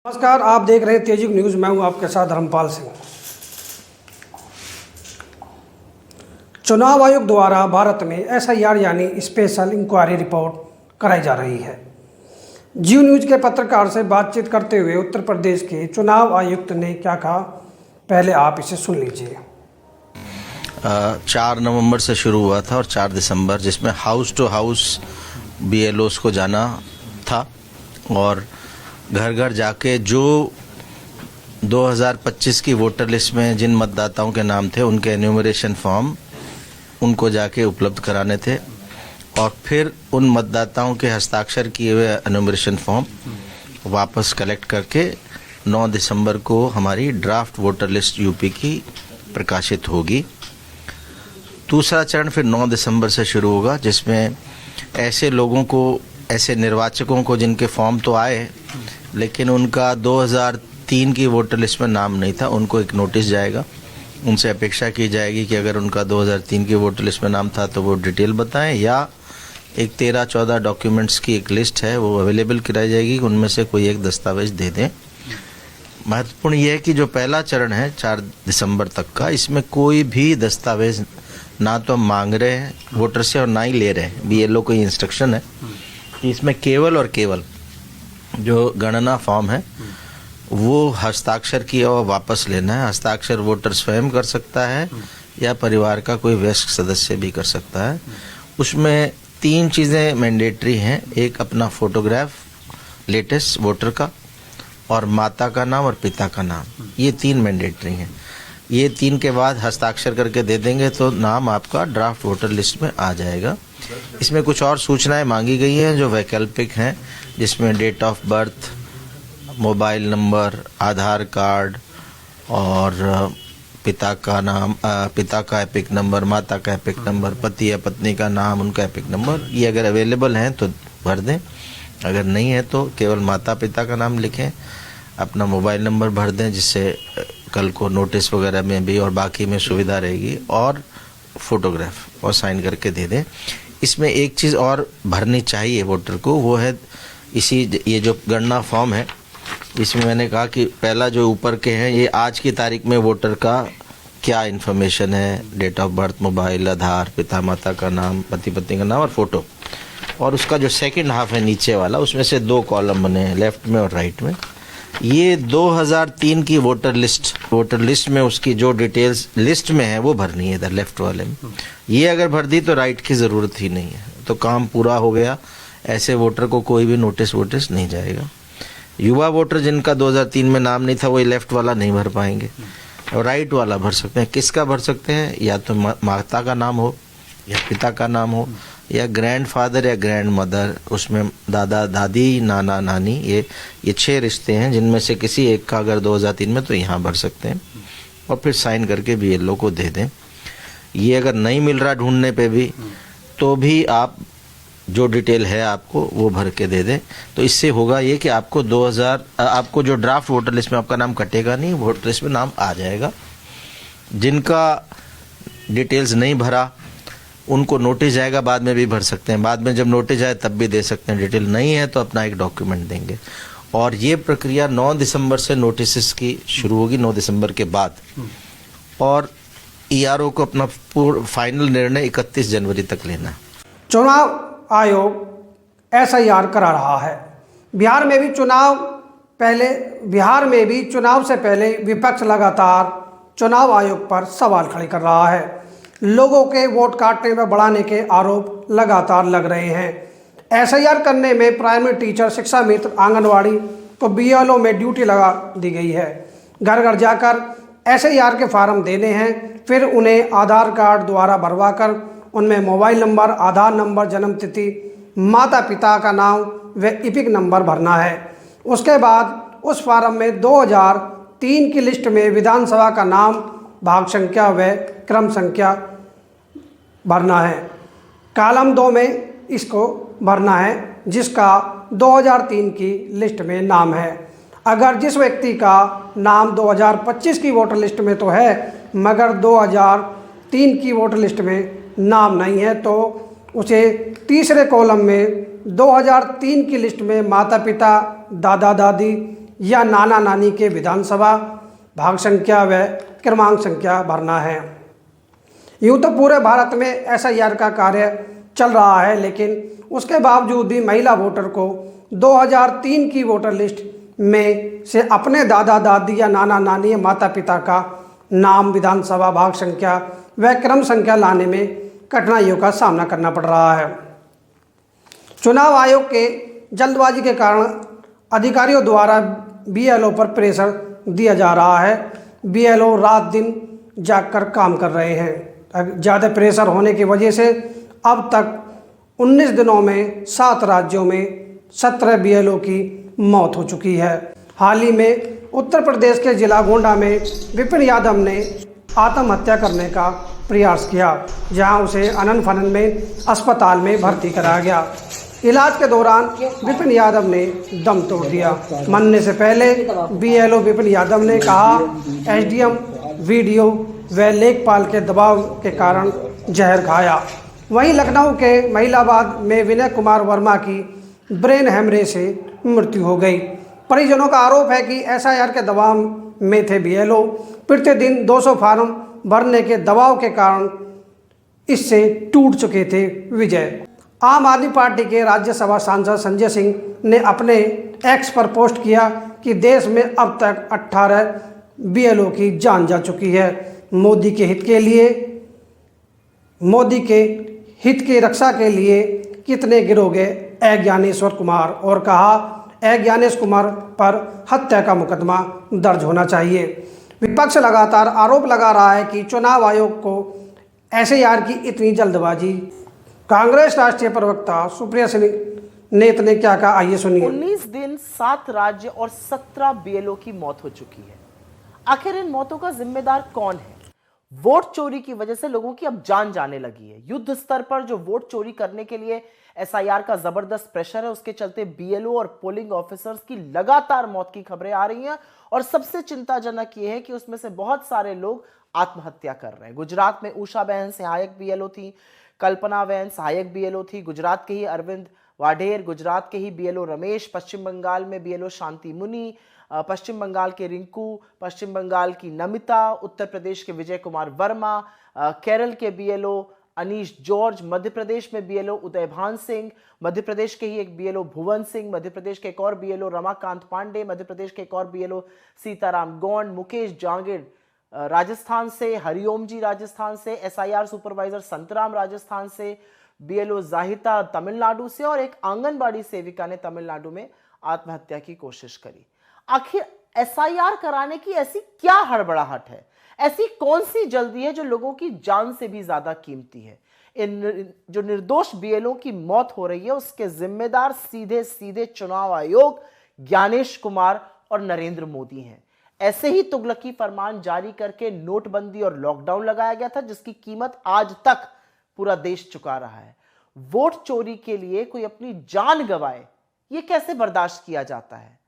नमस्कार, आप देख रहे हैं तेजिक न्यूज़। मैं हूं आपके साथ धर्मपाल सिंह। चुनाव आयोग द्वारा भारत में एसआईआर यानी स्पेशल इंक्वायरी रिपोर्ट कराई जा रही है। जियो न्यूज़ के पत्रकार से बातचीत करते हुए उत्तर प्रदेश के चुनाव आयुक्त ने क्या कहा, पहले आप इसे सुन लीजिए। 4 नवंबर से शुरू हुआ था और 4 दिसंबर, जिसमें हाउस टू हाउस बीएलओस को जाना था और घर घर जाके जो 2025 की वोटर लिस्ट में जिन मतदाताओं के नाम थे उनके एन्यूमरेशन फॉर्म उनको जाके उपलब्ध कराने थे और फिर उन मतदाताओं के हस्ताक्षर किए हुए एन्यूमरेशन फॉर्म वापस कलेक्ट करके 9 दिसंबर को हमारी ड्राफ्ट वोटर लिस्ट यूपी की प्रकाशित होगी। दूसरा चरण फिर 9 दिसंबर से शुरू होगा, जिसमें ऐसे लोगों को, ऐसे निर्वाचकों को जिनके फॉर्म तो आए लेकिन उनका 2003 की वोटर लिस्ट में नाम नहीं था, उनको एक नोटिस जाएगा। उनसे अपेक्षा की जाएगी कि अगर उनका 2003 की वोटर लिस्ट में नाम था तो वो डिटेल बताएं, या एक 13-14 डॉक्यूमेंट्स की एक लिस्ट है वो अवेलेबल कराई जाएगी, उनमें से कोई एक दस्तावेज दे दें। महत्वपूर्ण ये है कि जो पहला चरण है 4 दिसंबर तक का, इसमें कोई भी दस्तावेज ना तो मांग रहे हैं वोटर से और ना ही ले रहे हैं। बीएलओ को इंस्ट्रक्शन है कि इसमें केवल और केवल जो गणना फॉर्म है वो हस्ताक्षर किया हुआ वापस लेना है। हस्ताक्षर वोटर स्वयं कर सकता है या परिवार का कोई वयस्क सदस्य भी कर सकता है। उसमें 3 चीज़ें मैंडेटरी हैं। एक अपना फोटोग्राफ लेटेस्ट वोटर का, और माता का नाम और पिता का नाम, ये 3 मैंडेटरी हैं। ये 3 के बाद हस्ताक्षर करके दे देंगे तो नाम आपका ड्राफ्ट वोटर लिस्ट में आ जाएगा। इसमें कुछ और सूचनाएं मांगी गई हैं जो वैकल्पिक हैं, जिसमें date of birth, mobile number, Aadhaar card और पिता का नाम, पिता का एपिक नंबर, माता का एपिक नंबर, पति या पत्नी का नाम, उनका एपिक नंबर, ये अगर अवेलेबल हैं तो भर दें। अगर नहीं है तो केवल माता पिता का नाम लिखें, अपना मोबाइल नंबर भर दें, जिससे कल को नोटिस वगैरह में भी और बाकी में सुविधा रहेगी, और फोटोग्राफ और साइन करके दे दें। इसमें एक चीज़ और भरनी चाहिए वोटर को, वो है ये जो गणना फॉर्म है, इसमें मैंने कहा कि पहला जो ऊपर के हैं ये आज की तारीख में वोटर का क्या इन्फॉर्मेशन है, डेट ऑफ बर्थ, मोबाइल, आधार, पिता माता का नाम, पति पत्नी का नाम और फोटो। और उसका जो सेकंड हाफ है नीचे वाला, उसमें से 2 कॉलम बने हैं, लेफ्ट में और राइट में। ये 2003 की वोटर लिस्ट में उसकी जो डिटेल्स लिस्ट में है वो भरनी है इधर लेफ्ट वाले में। ये अगर भर दी तो राइट की ज़रूरत ही नहीं है, तो काम पूरा हो गया। ऐसे वोटर को कोई भी नोटिस नहीं जाएगा। युवा वोटर जिनका 2003 में नाम नहीं था वो लेफ्ट वाला नहीं भर पाएंगे, और राइट वाला भर सकते हैं। किसका भर सकते हैं? या तो माता का नाम हो, या पिता का नाम हो, या ग्रैंडफादर या ग्रैंड मदर, उसमें दादा दादी, नाना नानी, ये 6 रिश्ते हैं जिनमें से किसी एक का अगर 2003 में, तो यहाँ भर सकते हैं और फिर साइन करके बीएलओ को दे दें। ये अगर नहीं मिल रहा ढूंढने पे भी, तो भी आप जो डिटेल है आपको वो भर के दे दें। तो इससे होगा ये कि आपको आपको जो ड्राफ्ट वोटर लिस्ट में आपका नाम कटेगा नहीं, वोटर लिस्ट में नाम आ जाएगा। जिनका डिटेल्स नहीं भरा उनको नोटिस जाएगा, बाद में भी भर सकते हैं। बाद में जब नोटिस जाए तब भी दे सकते हैं। डिटेल नहीं है तो अपना एक डॉक्यूमेंट देंगे। और ये प्रक्रिया 9 दिसंबर से नोटिस की शुरू होगी, 9 दिसंबर के बाद। और ईआरओ को अपना फाइनल निर्णय 31 जनवरी तक लेना है। चुनाव आयोग एसआईआर करा रहा है। बिहार में भी चुनाव से पहले विपक्ष लगातार चुनाव आयोग पर सवाल खड़े कर रहा है। लोगों के वोट काटने में बढ़ाने के आरोप लगातार लग रहे हैं। एसआईआर करने में प्राइमरी टीचर, शिक्षा मित्र, आंगनवाड़ी को बीएलओ में ड्यूटी लगा दी गई है। घर घर जाकर एसआईआर के फार्म देने हैं, फिर उन्हें आधार कार्ड द्वारा भरवाकर उनमें मोबाइल नंबर, आधार नंबर, जन्म तिथि, माता पिता का नाम व एपिक नंबर भरना है। उसके बाद उस फार्म में 2003 की लिस्ट में विधानसभा का नाम, भाग संख्या व क्रम संख्या भरना है। कॉलम 2 में इसको भरना है जिसका 2003 की लिस्ट में नाम है। अगर जिस व्यक्ति का नाम 2025 की वोटर लिस्ट में तो है मगर 2003 की वोटर लिस्ट में नाम नहीं है, तो उसे तीसरे कॉलम में 2003 की लिस्ट में माता पिता, दादा दादी या नाना नानी के विधानसभा भाग संख्या व क्रमांक संख्या भरना है। यूँ तो पूरे भारत में एसआईआर का कार्य चल रहा है, लेकिन उसके बावजूद भी महिला वोटर को 2003 की वोटर लिस्ट में से अपने दादा दादी या नाना नानी या माता पिता का नाम, विधानसभा भाग संख्या व क्रम संख्या लाने में कठिनाइयों का सामना करना पड़ रहा है। चुनाव आयोग के जल्दबाजी के कारण अधिकारियों द्वारा बीएलओ पर प्रेशर दिया जा रहा है। बीएलओ रात दिन जागकर काम कर रहे हैं। ज़्यादा प्रेशर होने की वजह से अब तक 19 दिनों में 7 राज्यों में 17 बीएलओ की मौत हो चुकी है। हाल ही में उत्तर प्रदेश के जिला गोंडा में विपिन यादव ने आत्महत्या करने का प्रयास किया, जहां उसे अनन फनन में अस्पताल में भर्ती कराया गया। इलाज के दौरान विपिन यादव ने दम तोड़ दिया। मरने से पहले बीएलओ विपिन यादव ने कहा, एसडीएम वीडियो व लेखपाल के दबाव के कारण जहर खाया। वहीं लखनऊ के महिलाबाद में विनय कुमार वर्मा की ब्रेन हैमरेज से मृत्यु हो गई। परिजनों का आरोप है कि एसआईआर के दबाव में थे बीएलओ। प्रतिदिन 200 फार्म भरने के दबाव के कारण इससे टूट चुके थे विजय। आम आदमी पार्टी के राज्यसभा सांसद संजय सिंह ने अपने एक्स पर पोस्ट किया कि देश में अब तक 18 बीएलओ की जान जा चुकी है। मोदी के हित की रक्षा के लिए कितने गिरोगे ज्ञानेश्वर कुमार, और कहा ज्ञानेश कुमार पर हत्या का मुकदमा दर्ज होना चाहिए। विपक्ष लगातार आरोप लगा रहा है कि चुनाव आयोग को एसआईआर की इतनी जल्दबाजी। कांग्रेस राष्ट्रीय प्रवक्ता सुप्रिया नेत ने क्या कहा, आइए सुनिए। 19 दिन 7 राज्य और 17 बीएलओ की मौत हो चुकी है। आखिर इन मौतों का जिम्मेदार कौन है? वोट चोरी की वजह से लोगों की अब जान जाने लगी है। युद्ध स्तर पर जो वोट चोरी करने के लिए एसआईआर का जबरदस्त प्रेशर है, उसके चलते बीएलओ और पोलिंग ऑफिसर्स की लगातार मौत की खबरें आ रही हैं। और सबसे चिंताजनक यह है कि उसमें से बहुत सारे लोग आत्महत्या कर रहे हैं। गुजरात में उषा बहन सहायक बीएलओ थी, कल्पना बहन सहायक बीएलओ थी। गुजरात के ही अरविंद वाढेर, गुजरात के ही बीएलओ रमेश, पश्चिम बंगाल में बीएलओ शांति मुनि, पश्चिम बंगाल के रिंकू, पश्चिम बंगाल की नमिता, उत्तर प्रदेश के विजय कुमार वर्मा, केरल के बीएलओ अनीश जॉर्ज, मध्य प्रदेश में बीएलओ उदयभान सिंह, मध्य प्रदेश के ही एक बीएलओ भुवन सिंह, मध्य प्रदेश के एक और बीएलओ रमाकांत पांडे, मध्य प्रदेश के एक और बीएलओ सीताराम गौंड, मुकेश जांगिड़ राजस्थान से, हरिओम जी राजस्थान से, एसआईआर सुपरवाइजर संतराम राजस्थान से, बीएलओ जाहिता तमिलनाडु से, और एक आंगनबाड़ी सेविका ने तमिलनाडु में आत्महत्या की कोशिश करी। आखिर एसआईआर कराने की ऐसी क्या हड़बड़ाहट है? ऐसी कौन सी जल्दी है जो लोगों की जान से भी ज्यादा कीमती है? इन जो निर्दोष बीएलओ की मौत हो रही है, उसके जिम्मेदार सीधे सीधे चुनाव आयोग, ज्ञानेश कुमार और नरेंद्र मोदी हैं। ऐसे ही तुगलकी फरमान जारी करके नोटबंदी और लॉकडाउन लगाया गया था, जिसकी कीमत आज तक पूरा देश चुका रहा है। वोट चोरी के लिए कोई अपनी जान गंवाए, यह कैसे बर्दाश्त किया जाता है?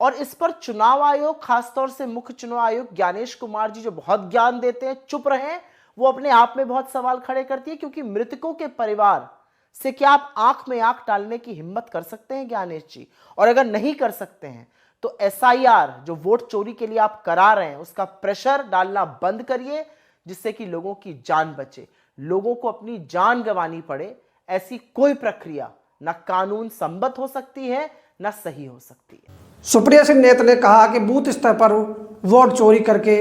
और इस पर चुनाव आयोग, खासतौर से मुख्य चुनाव आयुक्त ज्ञानेश कुमार जी, जो बहुत ज्ञान देते हैं, चुप रहे, वो अपने आप में बहुत सवाल खड़े करती है। क्योंकि मृतकों के परिवार से क्या आप आंख में आंख डालने की हिम्मत कर सकते हैं ज्ञानेश जी? और अगर नहीं कर सकते हैं तो एसआईआर जो वोट चोरी के लिए आप करा रहे हैं, उसका प्रेशर डालना बंद करिए, जिससे कि लोगों की जान बचे। लोगों को अपनी जान गंवानी पड़े, ऐसी कोई प्रक्रिया ना कानून सम्मत हो सकती है, ना सही हो सकती है। सुप्रिया सिंह नेत ने कहा कि बूथ स्तर पर वोट चोरी करके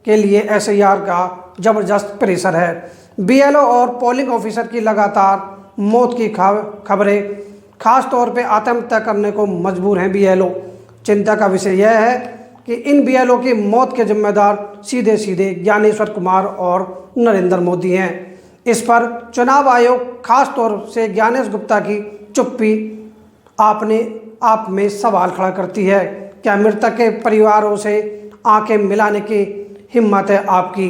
के लिए एसआईआर का जबरदस्त प्रेशर है। बीएलओ और पोलिंग ऑफिसर की लगातार मौत की खबरें खास तौर पे आत्महत्या करने को मजबूर हैं बीएलओ। चिंता का विषय यह है कि इन बीएलओ की मौत के जिम्मेदार सीधे सीधे ज्ञानेश्वर कुमार और नरेंद्र मोदी हैं। इस पर चुनाव आयोग खास तौर से ज्ञानेश गुप्ता की चुप्पी आपने आप में सवाल खड़ा करती है। क्या मृतक के परिवारों से आंखें मिलाने की हिम्मत है आपकी?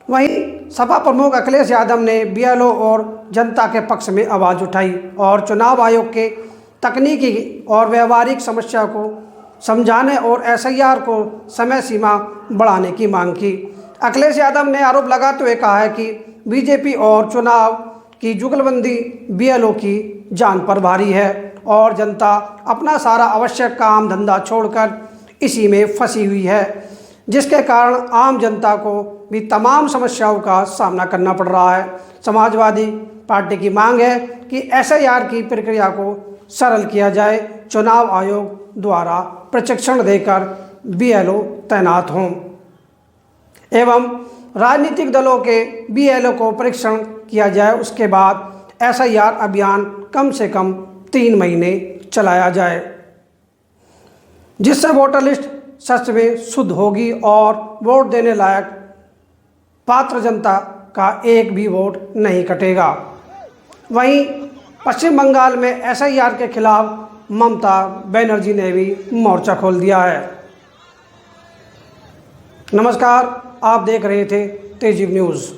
वहीं सपा प्रमुख अखिलेश यादव ने बीएलओ और जनता के पक्ष में आवाज़ उठाई और चुनाव आयोग के तकनीकी और व्यवहारिक समस्या को समझाने और एसआईआर को समय सीमा बढ़ाने की मांग की। अखिलेश यादव ने आरोप लगाते हुए कहा है कि बीजेपी और चुनाव की जुगलबंदी बीएलओ की जान पर भारी है और जनता अपना सारा आवश्यक काम धंधा छोड़कर इसी में फंसी हुई है, जिसके कारण आम जनता को भी तमाम समस्याओं का सामना करना पड़ रहा है। समाजवादी पार्टी की मांग है कि एसआईआर की प्रक्रिया को सरल किया जाए, चुनाव आयोग द्वारा प्रशिक्षण देकर बीएलओ तैनात हों एवं राजनीतिक दलों के बीएलओ को परीक्षण किया जाए। उसके बाद एसआईआर अभियान कम से कम 3 महीने चलाया जाए, जिससे वोटर लिस्ट सच में शुद्ध होगी और वोट देने लायक पात्र जनता का एक भी वोट नहीं कटेगा। वहीं पश्चिम बंगाल में एसआईआर के खिलाफ ममता बनर्जी ने भी मोर्चा खोल दिया है। नमस्कार, आप देख रहे थे तेजी न्यूज़।